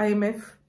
IMF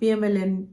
PMLN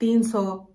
300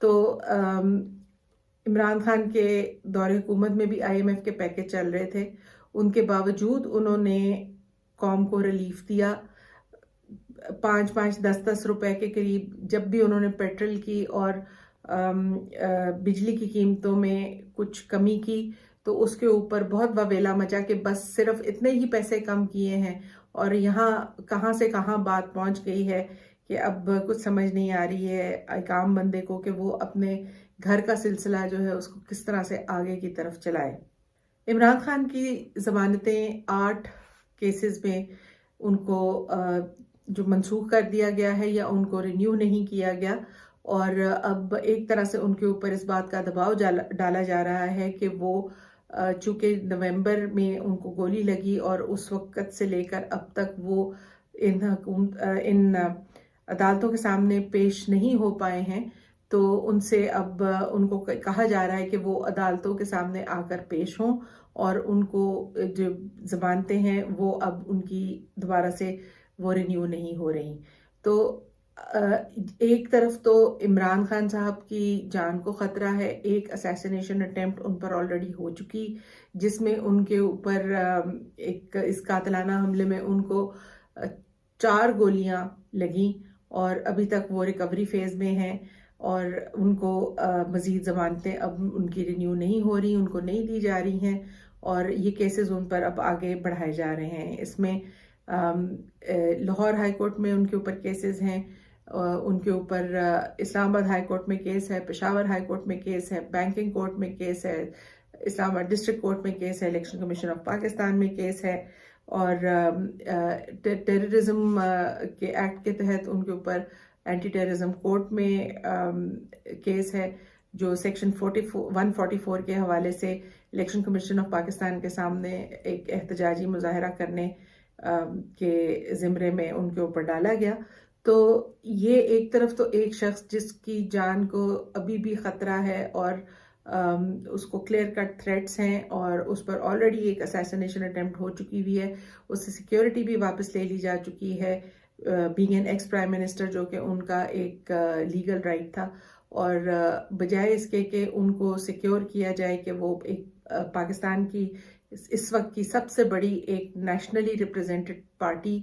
تو عمران خان کے دور حکومت میں بھی IMF کے پیکج چل رہے تھے، ان کے باوجود انہوں نے قوم کو ریلیف دیا، 5-10 روپے کے قریب. جب بھی انہوں نے پیٹرول کی اور بجلی کی قیمتوں میں کچھ کمی کی تو اس کے اوپر بہت واویلا مچا کہ بس صرف اتنے ہی پیسے کم کیے ہیں، اور یہاں کہاں سے کہاں بات پہنچ گئی ہے کہ اب کچھ سمجھ نہیں آ رہی ہے ایک عام بندے کو کہ وہ اپنے گھر کا سلسلہ جو ہے اس کو کس طرح سے آگے کی طرف چلائے. عمران خان کی ضمانتیں 8 کیسز میں ان کو جو منسوخ کر دیا گیا ہے یا ان کو رینیو نہیں کیا گیا، اور اب ایک طرح سے ان کے اوپر اس بات کا دباؤ ڈالا جا رہا ہے کہ وہ چونکہ نومبر میں ان کو گولی لگی اور اس وقت سے لے کر اب تک وہ ان عدالتوں کے سامنے پیش نہیں ہو پائے ہیں، تو ان سے اب ان کو کہا جا رہا ہے کہ وہ عدالتوں کے سامنے آ کر پیش ہوں، اور ان کو جو ضمانتیں ہیں وہ اب ان کی دوبارہ سے وہ رینیو نہیں ہو رہی. تو ایک طرف تو عمران خان صاحب کی جان کو خطرہ ہے، ایک اسیسینیشن اٹیمپٹ ان پر آلریڈی ہو چکی جس میں ان کے اوپر اس قاتلانہ حملے میں ان کو 4 گولیاں لگیں، اور ابھی تک وہ ریکوری فیز میں ہیں، اور ان کو مزید ضمانتیں اب ان کی رینیو نہیں ہو رہی، ان کو نہیں دی جا رہی ہیں، اور یہ کیسز ان پر اب آگے بڑھائے جا رہے ہیں. اس میں لاہور ہائی کورٹ میں ان کے اوپر کیسز ہیں، ان کے اوپر اسلام آباد ہائی کورٹ میں کیس ہے، پشاور ہائی کورٹ میں کیس ہے، بینکنگ کورٹ میں کیس ہے، اسلام آباد ڈسٹرکٹ کورٹ میں کیس ہے، الیکشن کمیشن آف پاکستان میں کیس ہے، اور ٹیررزم کے ایکٹ کے تحت ان کے اوپر اینٹی ٹیررزم کورٹ میں کیس ہے جو سیکشن 144 کے حوالے سے الیکشن کمیشن آف پاکستان کے سامنے ایک احتجاجی مظاہرہ کرنے کے زمرے میں ان کے اوپر ڈالا گیا. تو یہ ایک طرف تو ایک شخص جس کی جان کو ابھی بھی خطرہ ہے اور اس کو کلیئر کٹ تھریٹس ہیں، اور اس پر آلریڈی ایک اسیسینیشن اٹیمپٹ ہو چکی ہوئی ہے، اس سے سیکیورٹی بھی واپس لے لی جا چکی ہے، being an ex prime minister جو کہ ان کا ایک لیگل رائٹ تھا، اور بجائے اس کے کہ ان کو سیکیور کیا جائے کہ وہ ایک پاکستان کی اس وقت کی سب سے بڑی ایک نیشنلی ریپریزنٹڈ پارٹی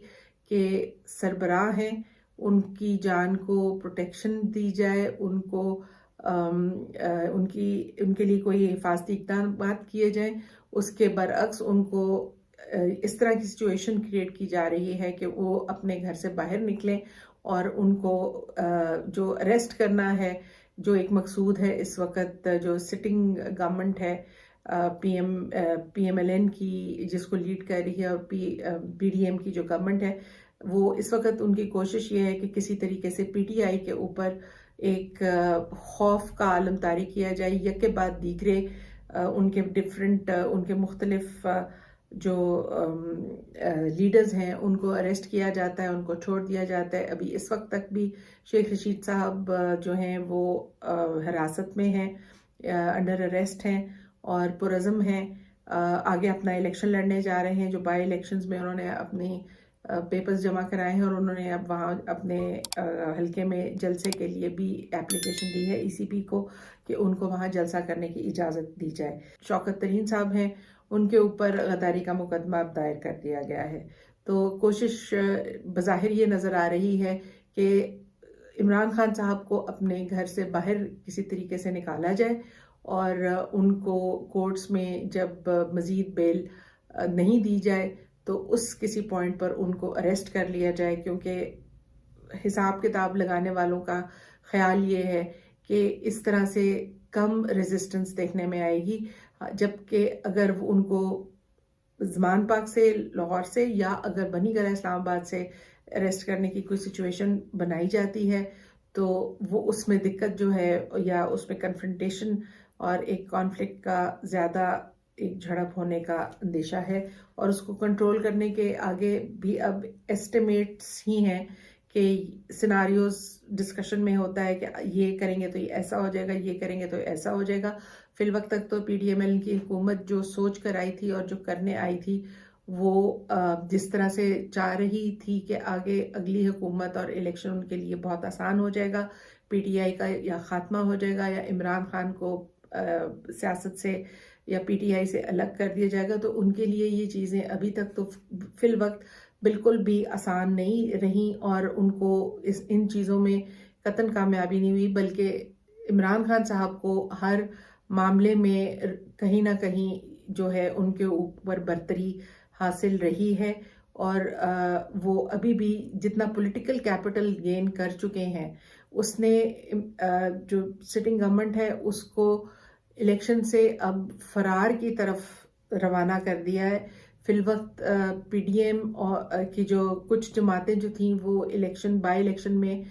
کے سربراہ ہیں، ان کی جان کو پروٹیکشن دی جائے، ان کو ان کے لیے کوئی حفاظتی اقدامات کیے جائیں، اس کے برعکس ان کو اس طرح کی سچویشن کریٹ کی جا رہی ہے کہ وہ اپنے گھر سے باہر نکلیں، اور ان کو جو اریسٹ کرنا ہے، جو ایک مقصود ہے اس وقت جو سٹنگ گورنمنٹ ہے PMLN کی جس کو لیڈ کر رہی ہے، اور PDM کی جو گورنمنٹ ہے، وہ اس وقت ان کی کوشش یہ ہے کہ کسی طریقے سے PTI کے اوپر ایک خوف کا عالم طاری کیا جائے، یک کے بعد دیگرے ان کے مختلف جو لیڈرز ہیں ان کو اریسٹ کیا جاتا ہے، ان کو چھوڑ دیا جاتا ہے. ابھی اس وقت تک بھی شیخ رشید صاحب جو ہیں وہ حراست میں ہیں، انڈر اریسٹ ہیں اور پرعزم ہیں، آگے اپنا الیکشن لڑنے جا رہے ہیں. جو بائی الیکشنز میں انہوں نے اپنی پیپرز جمع کرائے ہیں، اور انہوں نے اب وہاں اپنے حلقے میں جلسے کے لیے بھی اپلیکیشن دی ہے ECP کو کہ ان کو وہاں جلسہ کرنے کی اجازت دی جائے. شوکت ترین صاحب ہیں، ان کے اوپر غداری کا مقدمہ اب دائر کر دیا گیا ہے. تو کوشش بظاہر یہ نظر آ رہی ہے کہ عمران خان صاحب کو اپنے گھر سے باہر کسی طریقے سے نکالا جائے، اور ان کو کورٹس میں جب مزید بیل نہیں دی جائے تو اس کسی پوائنٹ پر ان کو اریسٹ کر لیا جائے، کیونکہ حساب کتاب لگانے والوں کا خیال یہ ہے کہ اس طرح سے کم ریزسٹنس دیکھنے میں آئے گی، جبکہ اگر ان کو زمان پاک سے، لاہور سے، یا اگر بنی گرہ اسلام آباد سے اریسٹ کرنے کی کوئی سچویشن بنائی جاتی ہے تو وہ اس میں دقت جو ہے یا اس میں کنفرنٹیشن اور ایک کانفلکٹ کا زیادہ ایک جھڑپ ہونے کا اندیشہ ہے، اور اس کو کنٹرول کرنے کے آگے بھی اب ایسٹیمیٹس ہی ہیں کہ سیناریوز ڈسکشن میں ہوتا ہے کہ یہ کریں گے تو یہ ایسا ہو جائے گا، یہ کریں گے تو ایسا ہو جائے گا. فی الوقت تک تو PDML کی حکومت جو سوچ کر آئی تھی اور جو کرنے آئی تھی وہ جس طرح سے چاہ رہی تھی کہ آگے اگلی حکومت اور الیکشن ان کے لیے بہت آسان ہو جائے گا، پی ٹی آئی کا یا خاتمہ ہو جائے گا یا عمران خان کو سیاست سے یا پی ٹی آئی سے الگ کر دیا جائے گا. تو ان کے لیے یہ چیزیں ابھی تک تو فی الوقت بالکل بھی آسان نہیں رہیں اور ان کو ان چیزوں میں قطعاً کامیابی نہیں ہوئی، بلکہ عمران خان صاحب کو ہر معاملے میں کہیں نہ کہیں جو ہے ان کے اوپر برتری حاصل رہی ہے. اور وہ ابھی بھی جتنا پولیٹیکل کیپٹل گین کر چکے ہیں، اس نے جو سٹنگ گورنمنٹ ہے اس کو الیکشن سے اب فرار کی طرف روانہ کر دیا ہے. فی الوقت پی ڈی ایم کی جو کچھ جماعتیں جو تھیں وہ بائی الیکشن میں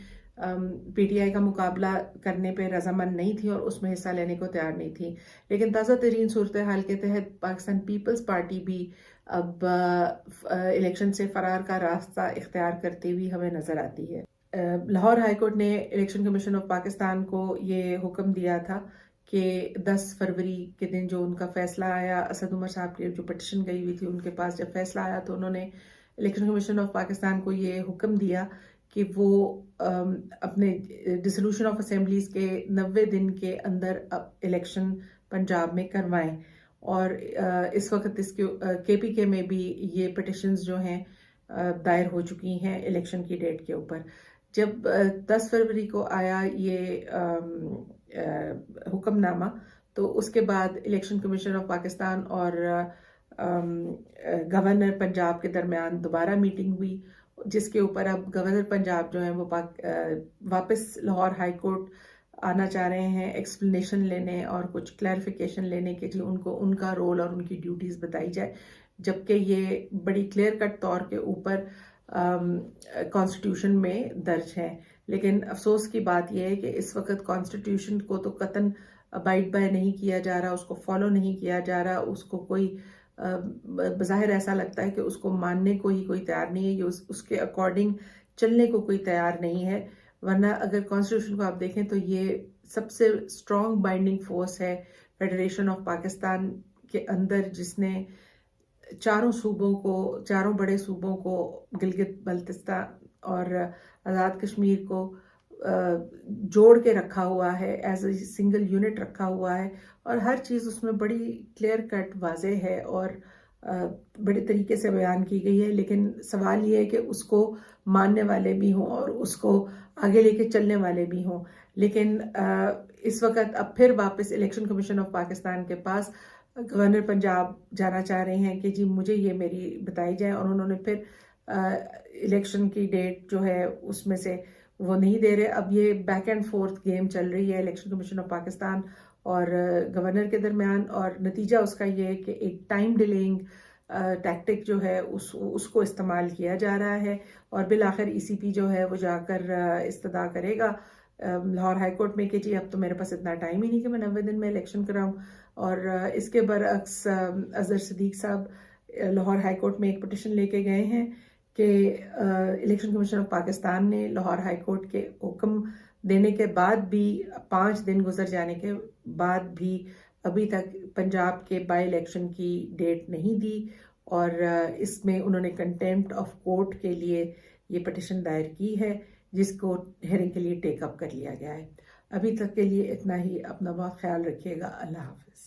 پی ٹی آئی کا مقابلہ کرنے پہ رضامند نہیں تھی اور اس میں حصہ لینے کو تیار نہیں تھی. لیکن تازہ ترین صورتحال کے تحت پاکستان پیپلز پارٹی بھی اب الیکشن سے فرار کا راستہ اختیار کرتے ہوئی ہمیں نظر آتی ہے. لاہور ہائی کورٹ نے الیکشن کمیشن آف پاکستان کو یہ حکم دیا تھا کہ 10 فروری کے دن جو ان کا فیصلہ آیا، اسد عمر صاحب کی جو پٹیشن گئی ہوئی تھی ان کے پاس جب فیصلہ آیا تو انہوں نے الیکشن کمیشن آف پاکستان کو یہ حکم دیا کہ وہ اپنے ڈسولوشن آف اسمبلیز کے 90 دن کے اندر الیکشن پنجاب میں کروائیں. اور اس وقت اس کے پی کے میں بھی یہ پٹیشنز جو ہیں دائر ہو چکی ہیں الیکشن کی ڈیٹ کے اوپر. جب 10 فروری کو آیا یہ حکم نامہ تو اس کے بعد الیکشن کمیشن آف پاکستان اور گورنر پنجاب کے درمیان دوبارہ میٹنگ ہوئی، جس کے اوپر اب گورنر پنجاب جو ہیں وہ واپس لاہور ہائی کورٹ آنا چاہ رہے ہیں ایکسپلینیشن لینے اور کچھ کلیریفیکیشن لینے کے لیے ان کو ان کا رول اور ان کی ڈیوٹیز بتائی جائے، جبکہ یہ بڑی کلیئر کٹ طور کے اوپر کانسٹیٹیوشن میں درج ہے. لیکن افسوس کی بات یہ ہے کہ اس وقت کانسٹیٹیوشن کو تو قطعاً ابائڈ بائی نہیں کیا جا رہا، اس کو فالو نہیں کیا جا رہا، اس کو کوئی بظاہر ایسا لگتا ہے کہ اس کو ماننے کو ہی کوئی تیار نہیں ہے، یہ اس کے اکارڈنگ چلنے کو کوئی تیار نہیں ہے. ورنہ اگر کانسٹیٹیوشن کو آپ دیکھیں تو یہ سب سے اسٹرانگ بائنڈنگ فورس ہے فیڈریشن آف پاکستان کے اندر، جس نے چاروں بڑے صوبوں کو گلگت بلتستان اور آزاد کشمیر کو جوڑ کے رکھا ہوا ہے، ایز اے سنگل یونٹ رکھا ہوا ہے، اور ہر چیز اس میں بڑی کلیئر کٹ واضح ہے اور بڑے طریقے سے بیان کی گئی ہے. لیکن سوال یہ ہے کہ اس کو ماننے والے بھی ہوں اور اس کو آگے لے کے چلنے والے بھی ہوں. لیکن اس وقت اب پھر واپس الیکشن کمیشن آف پاکستان کے پاس گورنر پنجاب جانا چاہ رہے ہیں کہ جی مجھے یہ میری بتائی جائے، اور انہوں نے پھر الیکشن کی ڈیٹ جو ہے اس میں سے وہ نہیں دے رہے. اب یہ بیک اینڈ فورتھ گیم چل رہی ہے الیکشن کمیشن آف پاکستان اور گورنر کے درمیان، اور نتیجہ اس کا یہ ہے کہ ایک ٹائم ڈیلینگ ٹیکٹک جو ہے اس کو استعمال کیا جا رہا ہے، اور بالآخر ای سی پی جو ہے وہ جا کر استدعا کرے گا لاہور ہائی کورٹ میں کہ جی اب تو میرے پاس اتنا ٹائم ہی نہیں کہ میں 90 دن میں الیکشن کراؤں. اور اس کے برعکس اظہر صدیق صاحب لاہور ہائی کورٹ میں ایک پٹیشن لے کے گئے ہیں کہ الیکشن کمیشن آف پاکستان نے لاہور ہائی کورٹ کے حکم دینے کے بعد بھی 5 دن گزر جانے کے بعد بھی ابھی تک پنجاب کے بائی الیکشن کی ڈیٹ نہیں دی، اور اس میں انہوں نے کنٹیمپٹ آف کورٹ کے لیے یہ پٹیشن دائر کی ہے، جس کو ہیئرنگ کے لیے ٹیک اپ کر لیا گیا ہے. ابھی تک کے لیے اتنا ہی. اپنا بہت خیال رکھیے گا. اللہ حافظ.